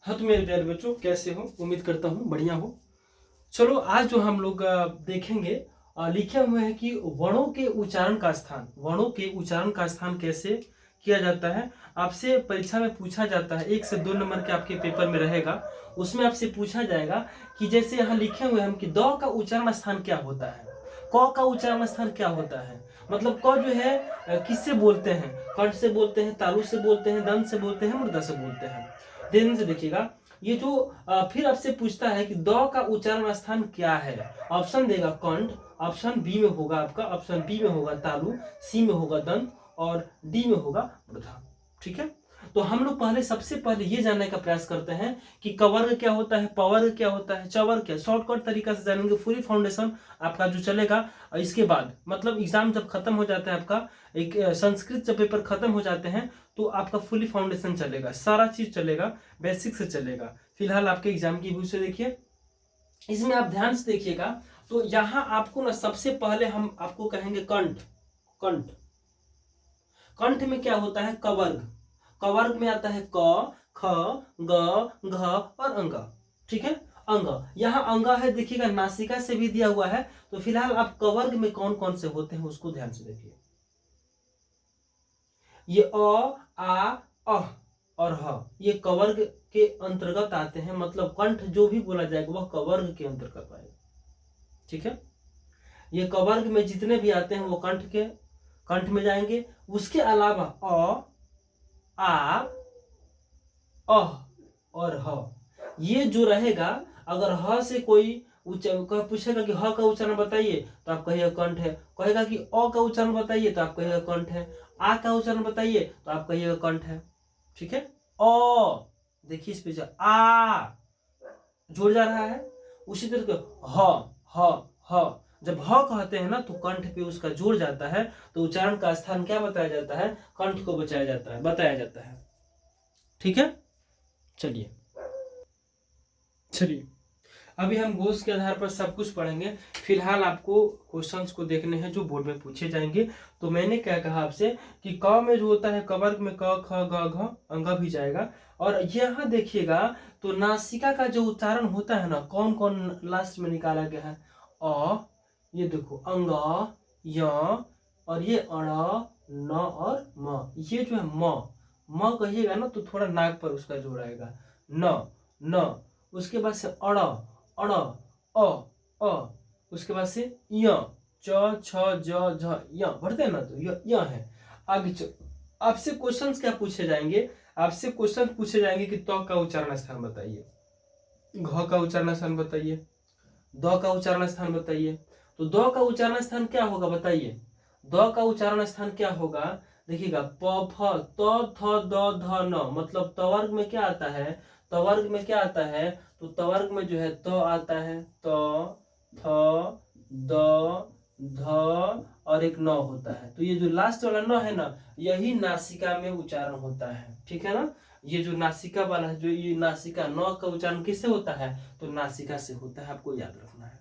हाँ तो मेरे प्यारे बच्चों, कैसे हो? उम्मीद करता हूँ बढ़िया हो। चलो आज जो हम लोग देखेंगे, लिखे हुए हैं कि वर्णों के उच्चारण का स्थान, वर्णों के उच्चारण का स्थान कैसे किया जाता है। आपसे परीक्षा में पूछा जाता है, 1 से 2 नंबर के आपके पेपर में रहेगा। उसमें आपसे पूछा जाएगा कि जैसे यहाँ लिखे हुए हैं कि द का उच्चारण स्थान क्या होता है, क का उच्चारण स्थान क्या होता है। मतलब क जो है किससे बोलते हैं? कंठ से बोलते हैं, तालु से बोलते हैं, दंत से बोलते हैं, मृदा से बोलते हैं। ध्यान से देखिएगा, ये जो फिर आपसे पूछता है कि द का उच्चारण स्थान क्या है। ऑप्शन देगा कंठ, ऑप्शन बी में होगा आपका, ऑप्शन बी में होगा तालु, सी में होगा दंत और डी में होगा मृदा। ठीक है, तो हम लोग पहले सबसे पहले ये जानने का प्रयास करते हैं कि कवर्ग क्या होता है, पवर्ग क्या होता है, चवर्ग क्या। शॉर्टकट तरीका से जानेंगे, पूरी फाउंडेशन आपका जो चलेगा। इसके बाद मतलब एग्जाम जब खत्म हो जाता है आपका, एक संस्कृत जब पेपर खत्म हो जाते हैं तो आपका फुली फाउंडेशन चलेगा, सारा चीज चलेगा, बेसिक से चलेगा। फिलहाल आपके एग्जाम की व्यू से देखिए, इसमें आप ध्यान से देखिएगा। तो यहाँ आपको ना सबसे पहले हम आपको कहेंगे कंठ। कंठ, कंठ में क्या होता है? कवर्ग। कवर्ग में आता है क, ख, ग, घ और अंग। ठीक है, अंग। यहाँ अंग है, देखिएगा नासिका से भी दिया हुआ है। तो फिलहाल आप कवर्ग में कौन कौन से होते हैं उसको ध्यान से देखिए। ये अ, आ, अह और ह, ये कवर्ग के अंतर्गत आते हैं। मतलब कंठ जो भी बोला जाएगा वह कवर्ग के अंतर्गत आएगा। ठीक है, ये कवर्ग में जितने भी आते हैं वो कंठ में जाएंगे। उसके अलावा अ, आ, अह और ह, ये जो रहेगा, अगर ह से कोई पूछेगा कि ह का उच्चारण बताइए तो आप कहिएगा कंठ है। कहेगा कि अ का उच्चारण बताइए तो आप कहिएगा कंठ है। आ का उच्चारण बताइए तो आप कहिएगा कंठ है। ठीक है, अ देखिए इस पे आ जुड़ जा रहा है। उसी तरह ह ह ह, जब ह कहते हैं ना तो कंठ पे उसका जुड़ जाता है। तो उच्चारण का स्थान क्या बताया जाता है? कंठ को बताया जाता है। ठीक है, चलिए चलिए अभी हम घोष के आधार पर सब कुछ पढ़ेंगे। फिलहाल आपको क्वेश्चंस को देखने हैं जो बोर्ड में पूछे जाएंगे। तो मैंने क्या कहा आपसे कि क में जो होता है कवर्ग में क, ख, ग, घ, अंग भी जाएगा। और यहाँ देखिएगा तो नासिका का जो उच्चारण होता है ना, कौन कौन लास्ट में निकाला गया है? अ, ये देखो अंग, य और ये अण, न और म। ये जो है म कहिएगा ना तो थोड़ा नाक पर उसका जोड़ आएगा। न, उसके बाद से अड़, अड़, अ, उसके बाद से य, च, छ, ज, झ, य भरते हैं ना, तो य है। आगे आपसे क्वेश्चंस क्या पूछे जाएंगे? आपसे क्वेश्चन पूछे जाएंगे कि त का उच्चारण स्थान बताइए, घ का उच्चारण स्थान बताइए, द का उच्चारण स्थान बताइए। तो द का उच्चारण स्थान क्या होगा बताइए? द का उच्चारण स्थान क्या होगा? देखिएगा प, फ, त, थ, द, ध, न। मतलब तवर्ग में क्या आता है? तवर्ग में क्या आता है? तो तवर्ग में जो है त आता है, त, थ, द, ध और एक न होता है। तो ये जो लास्ट वाला न है ना, यही नासिका में उच्चारण होता है। ठीक है ना, ये जो नासिका वाला है, जो ये नासिका न का उच्चारण किससे होता है? तो नासिका से होता है। आपको याद रखना है,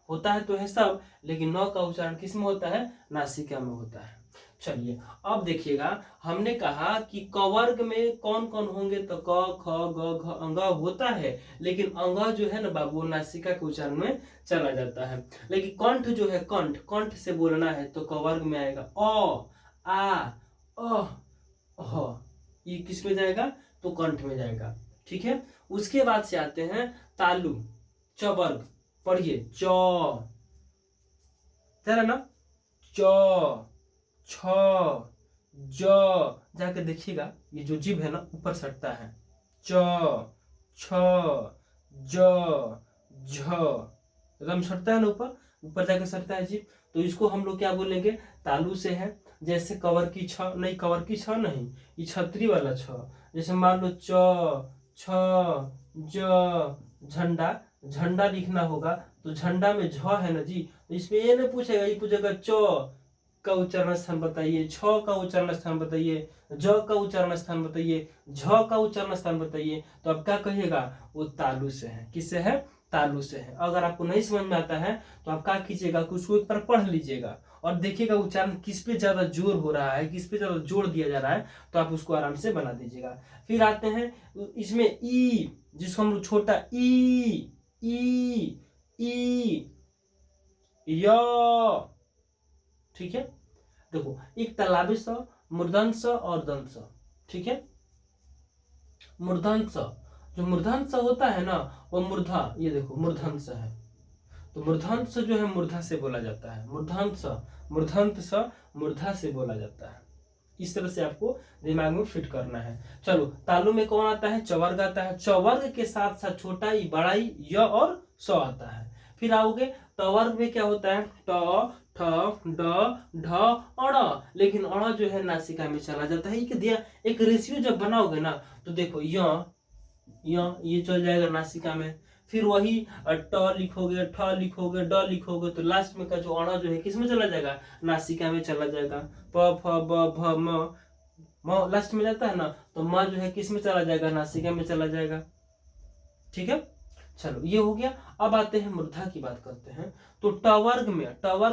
होता है तो है सब, लेकिन न का उच्चारण किस में होता है? नासिका में होता है। चलिए अब देखिएगा, हमने कहा कि कवर्ग में कौन कौन होंगे? तो क, ख, ग, घ, अंग होता है। लेकिन अंग जो है ना बाबू, नासिका के उच्चारण में चला जाता है। लेकिन कंठ जो है, कंठ कंठ से बोलना है तो कवर्ग में आएगा। अ, आ, ह, ये किस में जाएगा? तो कंठ में जाएगा। ठीक है, उसके बाद से आते हैं तालु, चवर्ग। पढ़िए च, ना, च, छ, ज, जाके देखिएगा ये जो जीभ है ना ऊपर सटता है। च, छ, ज, झ, एकदम सटता है ना ऊपर, ऊपर जाके सटता है जीभ। तो इसको हम लोग क्या बोलेंगे? तालु से है। जैसे कवर की छ नहीं, कवर की छ नहीं, ये छतरी वाला छ। जैसे मान लो च, छ, ज, झंडा, झंडा लिखना होगा तो झंडा में झ है ना जी, तो इसमें ये नहीं पूछेगा, ये पूछेगा च का उच्चारण स्थान बताइए, छ का उच्चारण स्थान बताइए, ज का उच्चारण स्थान बताइए, झ का उच्चारण स्थान बताइए। तो अब क्या कहिएगा? वो तालु से है। किससे है? तालु से है। अगर आपको नहीं समझ में आता है तो आप क्या कीजिएगा कि उसको एक बार पढ़ लीजिएगा और देखिएगा उच्चारण किस पे ज्यादा जोर हो रहा है, किस पे ज्यादा जोर दिया जा रहा है, तो आप उसको आराम से बना दीजिएगा। फिर आते हैं इसमें ई, जिसको हम लोग छोटा ई ई ई य, ठीक है। देखो एक तालाबी स, मूर्धन्य स और दंत स, ठीक है। मूर्धन्य स, जो मूर्धन्य स होता है ना वो मूर्धा, ये देखो मूर्धन्य स है, तो मूर्धन्य स जो है मूर्धा से बोला जाता है। मूर्धन्य स, मूर्धन्य स मूर्धा से बोला जाता है। इस तरह से आपको दिमाग में फिट करना है। चलो तालु में कौन आता है, चवर्ग आता है। चवर्ग के साथ साथ छोटा ई, बड़ा ई, य और स आता है। फिर आओगे तवर्ग में क्या होता है, ट ठ ड ढ अड़, लेकिन अड़ जो है नासिका में चला जाता है। एक रेशियो जब बनाओगे ना तो देखो ये चल जाएगा नासिका में। फिर वही ट लिखोगे, ठ लिखोगे, ड लिखोगे तो लास्ट में का जो अड़ा जो है किस में चला जाएगा, नासिका में चला जाएगा। प फ ब भ म लास्ट में जाता है ना, तो म जो है किस में चला जाएगा, नासिका में चला जाएगा, ठीक है। चलो ये हो गया। अब आते हैं मूर्धा की बात करते हैं। तो टवर्ग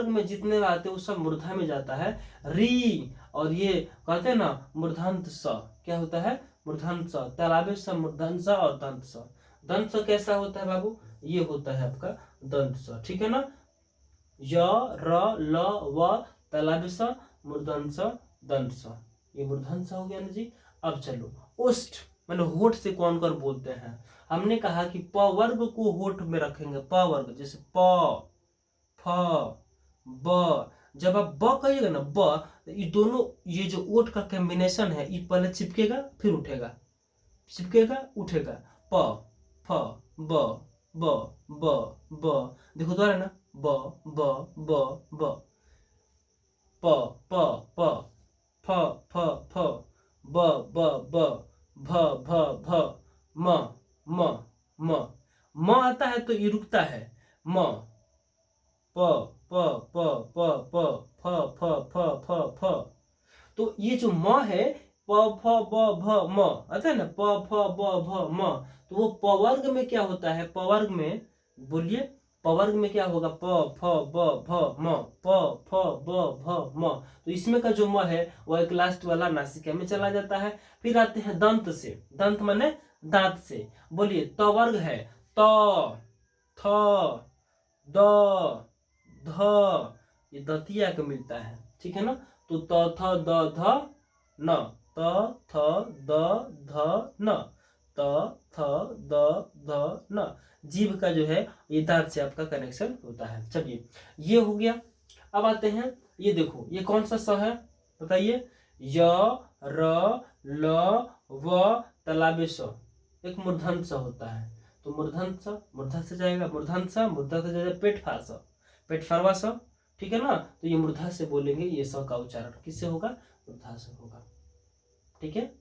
में जितने आते हैं वो सब मूर्धा में जाता है। री और ये कहते हैं ना मूर्धांत स, क्या होता है, मूर्धांत स। तालाबे स, मूर्धांत स और दंत स। दंत स कैसा होता है बाबू, ये होता है आपका दंत स, ठीक है ना। य र ल व तालाबे स, मूर्धांत स, दंत स, ये मूर्धांत स हो गया ना जी। अब चलो ओष्ठ मैंने होठ से कौन कर बोलते हैं। हमने कहा कि प वर्ग को होठ में रखेंगे, प वर्ग, जैसे प फ ब। जब आप ब कहिएगा ना ब, ये दोनों ये जो ओठ का कॉम्बिनेशन है, ये पहले चिपकेगा फिर उठेगा, चिपकेगा उठेगा। प फ ब ब ब ब, देखो दोबारा ना, ब ब ब ब, प प प, फ फ फ, ब ब ब, भ भ भ, म म म। म आता है तो ये रुकता है, म प प प प प, फ फ फ फ फ। तो ये जो म है प फ ब भ म आता है ना, प फ ब भ म, तो वो पवर्ग में क्या होता है, पवर्ग में बोलिए, पवर्ग में क्या होगा, प फ ब भ म, प फ ब भ म। तो इसमें का जो म है वो एक लास्ट वाला नासिका में चला जाता है। फिर आते हैं दंत से, दंत माने दांत से। बोलिए तवर्ग है त थ द ध, ये दंतिया को मिलता है, ठीक है ना। तो त थ द ध न, त थ द ध न, त थ द ध न। जीभ का जो है ये दांत से आपका कनेक्शन होता है। चलिए ये हो गया। अब आते हैं, ये देखो ये कौन सा स है बताइए, य र ल व तालाबे स, एक मूर्धन्य स होता है। तो मूर्धन्य स मूर्धा से जाएगा, मूर्धन्य स मूर्धा से जाएगा पेट फार स, पेट फारवा स, ठीक है ना। तो ये मूर्धा से बोलेंगे, ये स का उच्चारण किससे होगा, मूर्धा से होगा, ठीक है।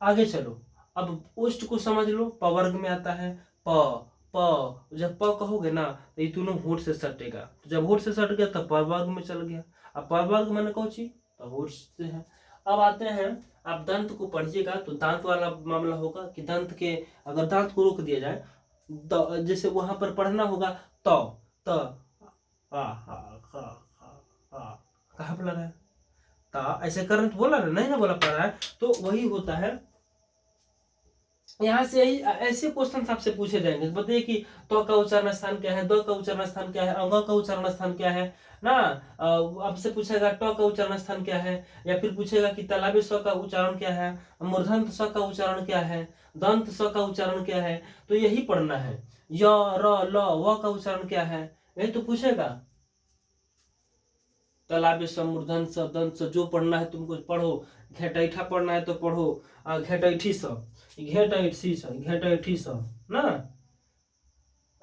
आगे चलो, अब ओष्ठ को समझ लो, पवर्ग में आता है प प, जब प कहोगे ना तो ये दोनों होठ से सटेगा, तो जब होठ से सट गया तब परवर्ग में चल गया। अब परवर्ग मैंने कौन सी, तो होठ से है। अब आते हैं, आप दंत को पढ़िएगा तो दांत वाला मामला होगा कि दंत के अगर दांत को रोक दिया जाए, जैसे वहां पर पढ़ना होगा त आ हा खा खा, कहाँ पर लगा है ता, ऐसे करना तो बोला ना, नहीं ना बोला पा रहा है, तो वही होता है। यहाँ से यही ऐसे क्वेश्चन आपसे पूछे जाएंगे, बताइए कि तो का उच्चारण स्थान क्या है, द का उच्चारण स्थान क्या है, अंग का उच्चारण स्थान क्या है ना। आपसे पूछेगा ट का उच्चारण स्थान क्या है, या फिर पूछेगा कि तालाबे स का उच्चारण क्या है, मूर्धन्य स का उच्चारण क्या है, दंत स का उच्चारण क्या है। तो यही पढ़ना है। य र ल व का उच्चारण क्या है, यही तो पूछेगा। तालाबे स, मूर्धन्य स, दंत स, जो पढ़ना है तुमको पढ़ो। घेटैठा पढ़ना है तो पढ़ो, घेटैठी स, घेटैठी स, घेटैठी स ना।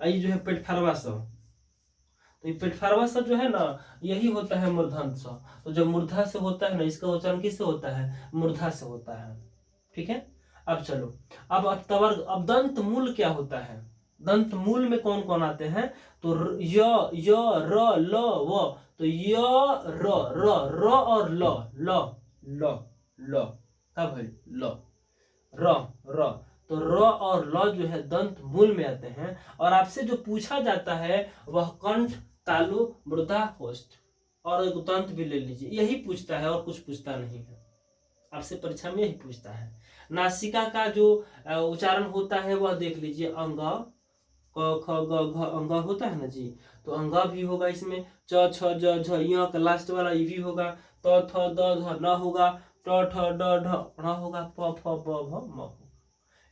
आई जो है पेट फारवा स, तो ये पेट फारवा स जो है ना, यही होता है मूर्धन्य स। तो जब मूर्धा से होता है ना, इसका उच्चारण किससे होता है, मूर्धा से होता है, ठीक है। अब चलो, अब तवर्ग, अब दंत मूल क्या होता है, दंत मूल में कौन कौन आते हैं, तो य र ल व। तो य र और ल ल ल ल, का भाई ल, र र, तो र और ल जो है दंत मूल में आते हैं, और आपसे जो पूछा जाता है वह कंठ, तालु, मृदा, होस्ट और एक दंत भी ले लीजिए, यही पूछता है और कुछ पूछता नहीं है। आपसे परीक्षा में यही पूछता है। नासिका का जो उच्चारण होता है वह देख लीजिए, अंग, क ख ग घ, अंग होता है ना जी, तो अंगा भी होगा इसमें, च छ ज झ य का लास्ट वाला ये भी होगा, त थ द ध न होगा, ट ठ ड ढ ण होगा, प फ ब भ म होगा।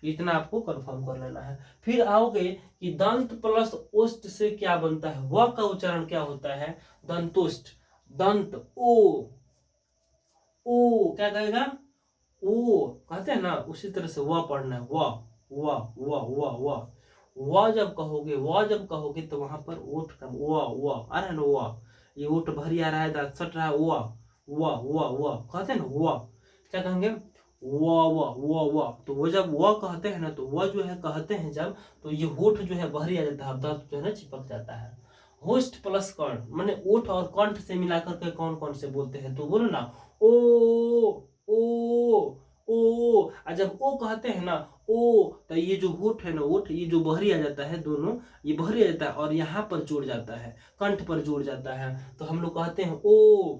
इतना आपको कंफर्म कर लेना है। फिर आओगे कि दंत प्लस ओष्ठ से क्या बनता है, व का उच्चारण क्या होता है, दंतोष्ठ, दंत ओ क्या कहेगा, ओ कहते हैं ना, उसी तरह से व पढ़ना है, व जब कहोगे तो वहां पर ओठ का व आ रहा है ना, व ये ओठ भरी आ रहा है, दांत सट रहा है, व कहते हैं ना, व क्या कहेंगे, व तो वो जब व कहते हैं ना, तो व जो है कहते हैं जब, तो ये होठ जो है बाहरी आ जाता है, दांत जो है ना चिपक जाता है। होस्ट प्लस कंठ माने ओठ और कंठ से मिलाकर के कौन कौन से बोलते हैं, तो बोलो ना, ओ जब ओ कहते हैं ना, ओ तो ये जो होठ है ना, ओठ ये जो बहरी आ जाता है, दोनों ये बहरी आ जाता है और यहाँ पर जुड़ जाता है, कंठ पर जुड़ जाता है, तो हम लोग कहते हैं ओ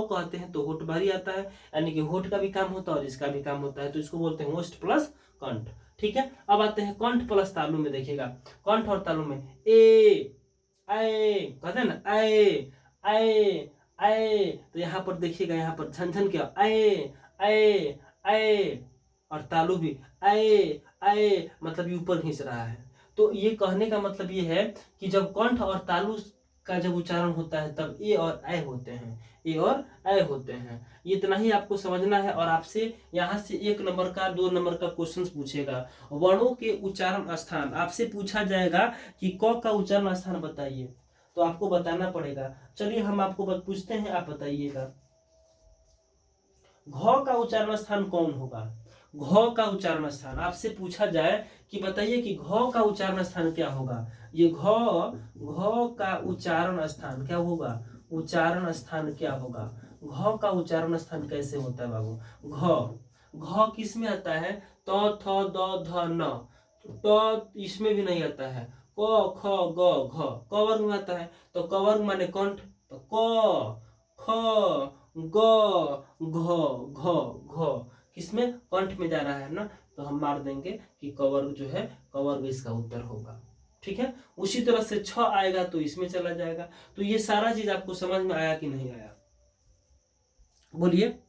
कहते हैं, तो होठ बाहरी आता है, यानी कि होठ का भी काम होता है और इसका भी काम होता है, तो इसको बोलते हैं होस्ट प्लस कंठ। ठीक है, अब आते हैं कंठ प्लस तालु में। देखिएगा कंठ और तालु में ए कहते हैं ना, आए तो यहाँ पर देखिएगा, यहाँ पर झनझन क्या, आए और तालु भी आए मतलब ये ऊपर खींच रहा है। तो ये कहने का मतलब ये है कि जब कंठ और तालु का जब उच्चारण होता है तब ए और ऐ होते हैं, ए और ऐ होते हैं। इतना ही आपको समझना है, और आपसे यहाँ से 1 नंबर का 2 नंबर का क्वेश्चन पूछेगा। वर्णों के उच्चारण स्थान आपसे पूछा जाएगा कि क का उच्चारण स्थान बताइए, तो आपको बताना पड़ेगा। चलिए हम आपको पूछते हैं, आप बताइएगा घ का उच्चारण स्थान कौन होगा। घ का उच्चारण स्थान आपसे पूछा जाए कि बताइए कि घ का उच्चारण स्थान क्या होगा। ये घ का उच्चारण स्थान क्या होगा, उच्चारण स्थान क्या होगा, घ का उच्चारण स्थान कैसे होता है बाबू। घ किस में आता है, त थ द ध न, त इसमें भी नहीं आता है, क ख ग घ क वर्ग में आता है, तो क वर्ग माने कंठ, तो क ख ग घ किसमें, कंठ में जा रहा है ना, तो हम मार देंगे कि क वर्ग जो है, क वर्ग इसका उत्तर होगा। ठीक है, उसी तरह से 6 आएगा तो इसमें चला जाएगा। तो ये सारा चीज आपको समझ में आया कि नहीं आया, बोलिए।